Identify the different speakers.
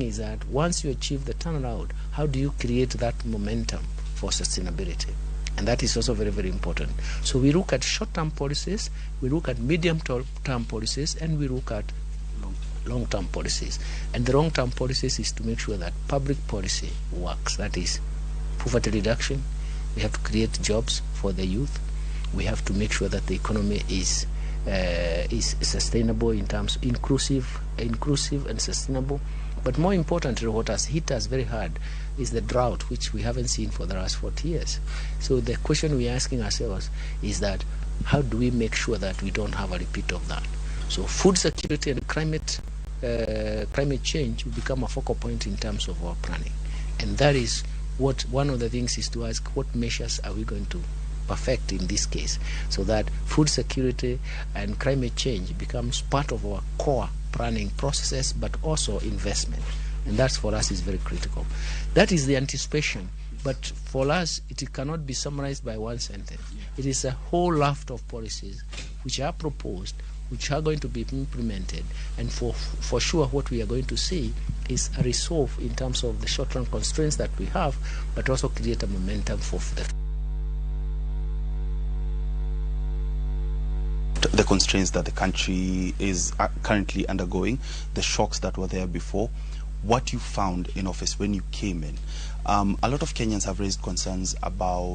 Speaker 1: is that once you achieve the turnaround, how do you create that momentum for sustainability? And that is also very, very important. So we look at short-term policies, we look at medium-term policies, and we look at long-term policies. And the long-term policies is to make sure that public policy works. That is poverty reduction. We have to create jobs for the youth. We have to make sure that the economy is sustainable in terms inclusive and sustainable. But more importantly, what has hit us very hard is the drought, which we haven't seen for the last 40 years. So the question we're asking ourselves is that how do we make sure that we don't have a repeat of that? So food security and climate change will become a focal point in terms of our planning. And that is what one of the things is to ask, what measures are we going to perfect in this case, so that food security and climate change becomes part of our core planning processes, but also investment. And that for us is very critical. That is the anticipation. But for us, it cannot be summarized by one sentence. It is a whole raft of policies which are proposed, which are going to be implemented. And for sure, what we are going to see is a resolve in terms of the short-term constraints that we have, but also create a momentum
Speaker 2: the constraints that the country is currently undergoing, the shocks that were there before, what you found in office when you came in. A lot of Kenyans have raised concerns about